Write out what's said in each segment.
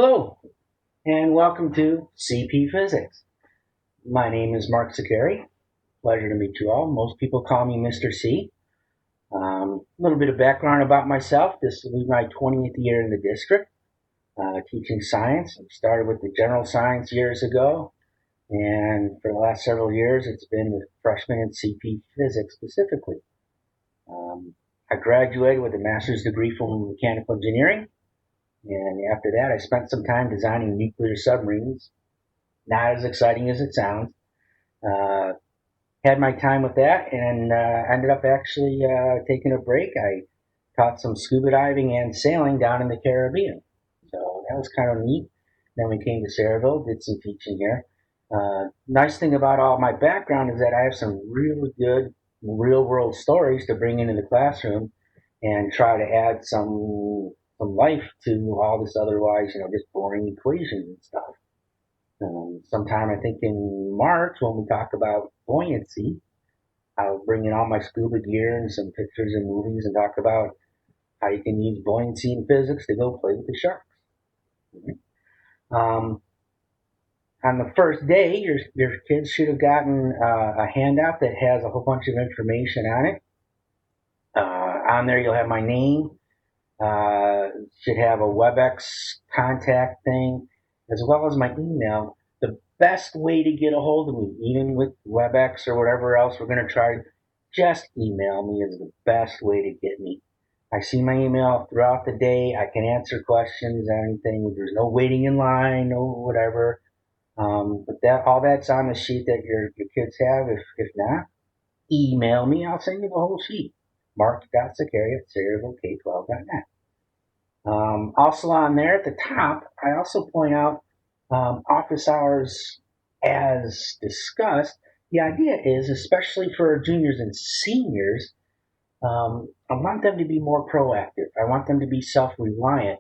Hello, and welcome to CP Physics. My name is Mark Sakari. Pleasure to meet you all. Most people call me Mr. C. A little bit of background about myself. This will be my 20th year in the district teaching science. I started with the general science years ago, and for the last several years, it's been the freshman in CP Physics specifically. I graduated with a master's degree from mechanical engineering, and after that, I spent some time designing nuclear submarines. Not as exciting as it sounds. Uh, had my time with that and ended up actually taking a break. I taught some scuba diving and sailing down in the Caribbean. So that was kind of neat. Then we came to Sayreville, did some teaching here. Nice thing about all my background is that I have some really good real world stories to bring into the classroom and try to add some life to all this otherwise, just boring equations and stuff. Sometime I think in March when we talk about buoyancy, I'll bring in all my scuba gear and some pictures and movies and talk about how you can use buoyancy in physics to go play with the sharks. Um, on the first day, your kids should have gotten a handout that has a whole bunch of information on it. On there, you'll have my name. Should have a WebEx contact thing, as well as my email. The best way to get a hold of me, even with WebEx or whatever else we're going to try, just email me is the best way to get me. I see my email throughout the day. I can answer questions, anything. There's no waiting in line, no whatever. But that all that's on the sheet that your kids have. If not, email me. I'll send you the whole sheet. Mark.Sakari@SayrevilleK12.net. Also on there at the top, I also point out office hours as discussed. The idea is, especially for juniors and seniors, I want them to be more proactive. I want them to be self-reliant.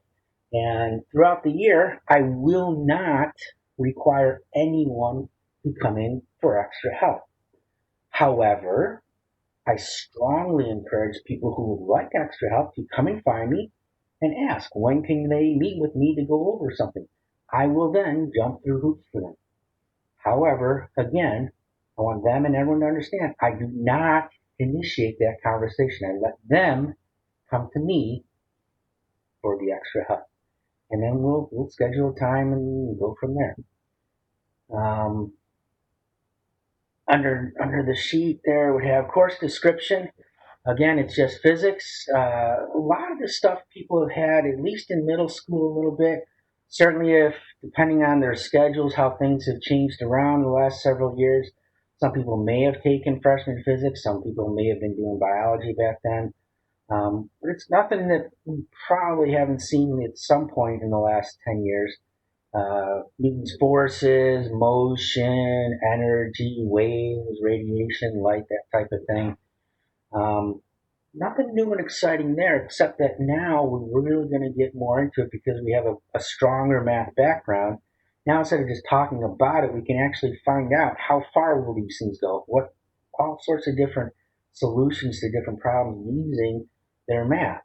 And throughout the year, I will not require anyone to come in for extra help. However, I strongly encourage people who would like extra help to come and find me and ask when can they meet with me to go over something. I will then jump through hoops for them. However, again, I want them and everyone to understand I do not initiate that conversation. I let them come to me for the extra help. And then we'll schedule a time and go from there. Um, under the sheet there we have course description. Again, it's just physics. A lot of the stuff people have had, at least in middle school, a little bit. Certainly, if depending on their schedules, how things have changed around the last several years, some people may have taken freshman physics. Some people may have been doing biology back then. But it's nothing that we probably haven't seen at some point in the last 10 years. Newton's forces, motion, energy, waves, radiation, light, that type of thing. Um, Nothing new and exciting there, except that now we're really going to get more into it because we have a stronger math background. Now, instead of just talking about it, we can actually find out how far will these things go, what all sorts of different solutions to different problems using their math.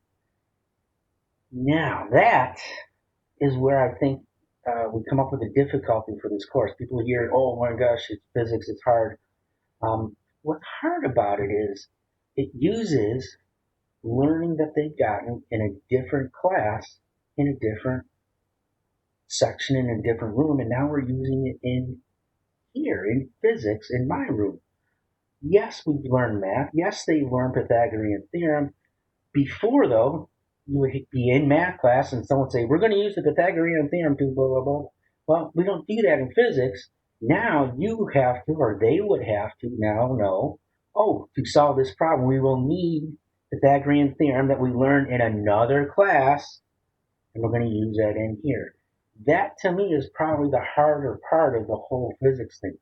Now, that is where I think we come up with a difficulty for this course. People hear, oh my gosh, it's physics, it's hard. What's hard about it is it uses learning that they've gotten in a different class, in a different section, in a different room, and now we're using it in here, in physics, in my room. Yes, we've learned math. Yes, they learned Pythagorean theorem. Before, though, you would be in math class and someone would say, we're going to use the Pythagorean theorem to blah, blah, blah. Well, we don't do that in physics. Now you have to, or they would have to now know, oh, to solve this problem, we will need Pythagorean theorem that we learned in another class, and we're going to use that in here. That, to me, is probably the harder part of the whole physics thing.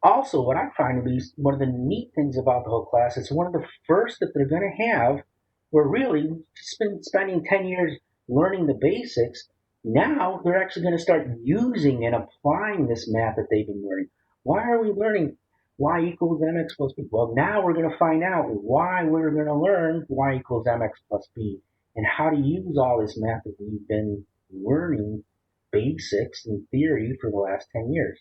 Also, what I find to be one of the neat things about the whole class, it's one of the first that they're going to have where really spending 10 years learning the basics. Now they're actually going to start using and applying this math that they've been learning. Why are we learning y equals mx plus b? Well, now we're going to find out why we're going to learn y equals mx plus b and how to use all this math that we've been learning basics and theory for the last 10 years.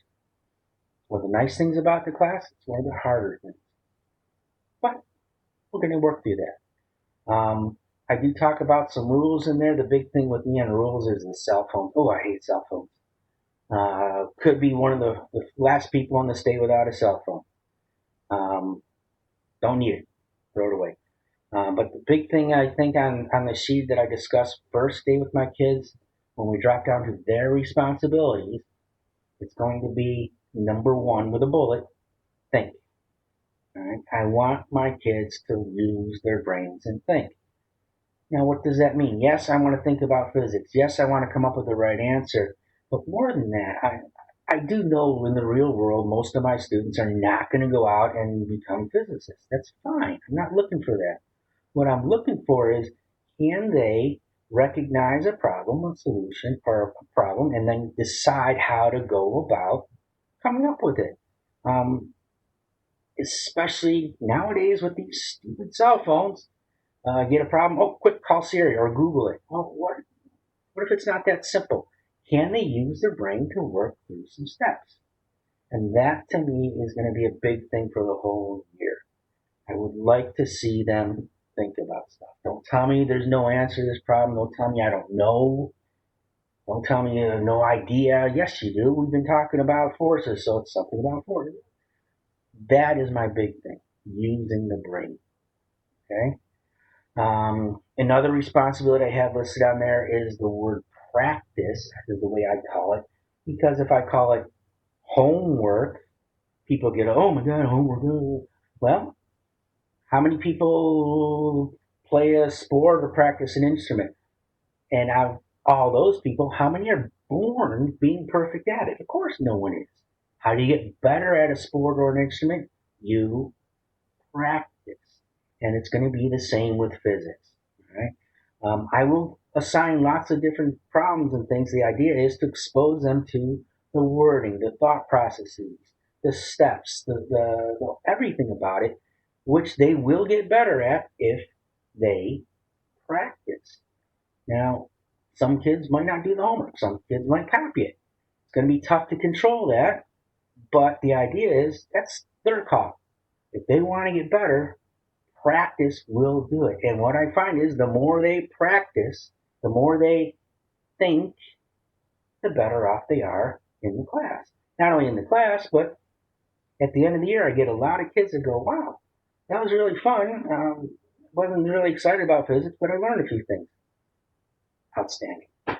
One of the nice things about the class, it's one of the harder things. But we're going to work through that. I do talk about some rules in there. The big thing with me on rules is the cell phone. Oh, I hate cell phones. Could be one of the last people on the state without a cell phone. Don't need it. Throw it away. But the big thing I think on the sheet that I discussed first day with my kids, when we drop down to their responsibilities, it's going to be number one with a bullet, think. All right? I want my kids to use their brains and think. Now, what does that mean? Yes, I want to think about physics. Yes, I want to come up with the right answer. But more than that, I do know in the real world, most of my students are not going to go out and become physicists. That's fine. I'm not looking for that. What I'm looking for is, can they recognize a problem, a solution, or a problem, and then decide how to go about coming up with it? Especially nowadays with these stupid cell phones, get a problem, oh, quick, call Siri or Google it. Oh, what if it's not that simple? Can they use their brain to work through some steps? And that to me is going to be a big thing for the whole year. I would like to see them think about stuff. Don't tell me there's no answer to this problem. Don't tell me I don't know. Don't tell me you have no idea. Yes, you do. We've been talking about forces, so it's something about forces. That is my big thing, using the brain. Okay. Another responsibility I have listed on there is the word practice, is the way I call it. Because if I call it homework, people get, oh my God, homework. Well, how many people play a sport or practice an instrument? And out of all those people, how many are born being perfect at it? Of course, no one is. How do you get better at a sport or an instrument? You practice. And it's going to be the same with physics. Right? I will assign lots of different problems and things. The idea is to expose them to the wording, the thought processes, the steps, the everything about it, which they will get better at if they practice. Now, some kids might not do the homework. Some kids might copy it. It's going to be tough to control that, but the idea is that's their call. If they want to get better, practice will do it. And what I find is the more they practice, the more they think, the better off they are in the class. Not only in the class, but at the end of the year, I get a lot of kids that go, wow, that was really fun. Wasn't really excited about physics, but I learned a few things. Outstanding. I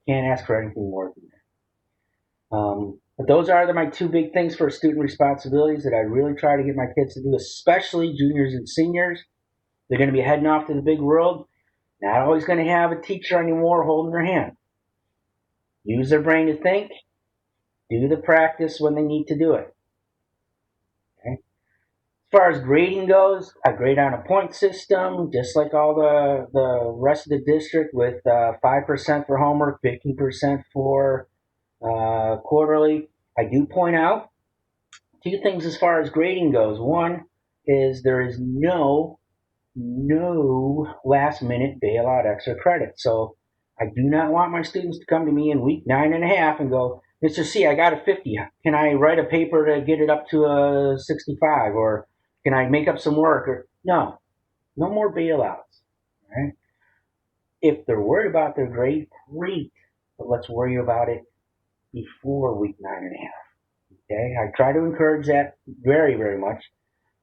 can't ask for anything more than that. But those are my two big things for student responsibilities that I really try to get my kids to do, especially juniors and seniors. They're going to be heading off to the big world. Not always going to have a teacher anymore holding their hand. Use their brain to think. Do the practice when they need to do it. Okay? As far as grading goes, I grade on a point system, just like all the rest of the district, with 5% for homework, 15% for quarterly. I do point out two things as far as grading goes. One is there is no last minute bailout extra credit. So I do not want my students to come to me in week 9.5 and go, Mr. C, I got a 50. Can I write a paper to get it up to a 65? Or can I make up some work? Or no more bailouts. Right? If they're worried about their grade, great. But let's worry about it before week 9.5. Okay? I try to encourage that very, very much.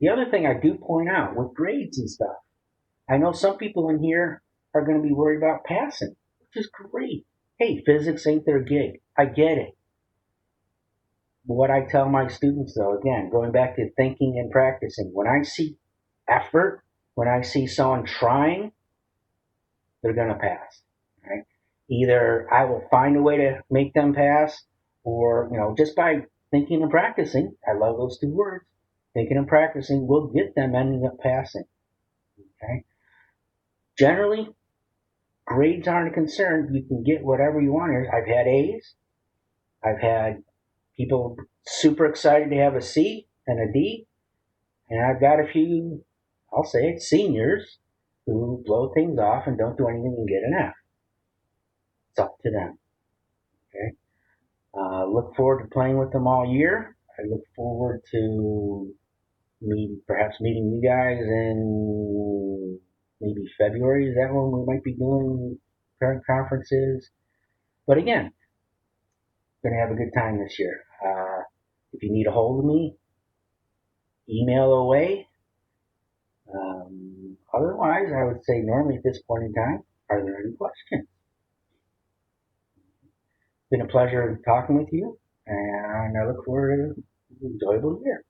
The other thing I do point out with grades and stuff, I know some people in here are going to be worried about passing, which is great. Hey, physics ain't their gig. I get it. What I tell my students, though, again, going back to thinking and practicing, when I see effort, when I see someone trying, they're going to pass. Right? Either I will find a way to make them pass, or just by thinking and practicing. I love those two words. Thinking and practicing will get them ending up passing. Okay. Generally, grades aren't a concern. You can get whatever you want here. I've had A's. I've had people super excited to have a C and a D. And I've got a few, I'll say it, seniors who blow things off and don't do anything and get an F. It's up to them. Okay. Look forward to playing with them all year. I look forward to perhaps meeting you guys in maybe February. Is that when we might be doing parent conferences? But again, going to have a good time this year. If you need a hold of me, email away. Otherwise, I would say normally at this point in time, are there any questions? It's been a pleasure talking with you, and I look forward to an enjoyable year.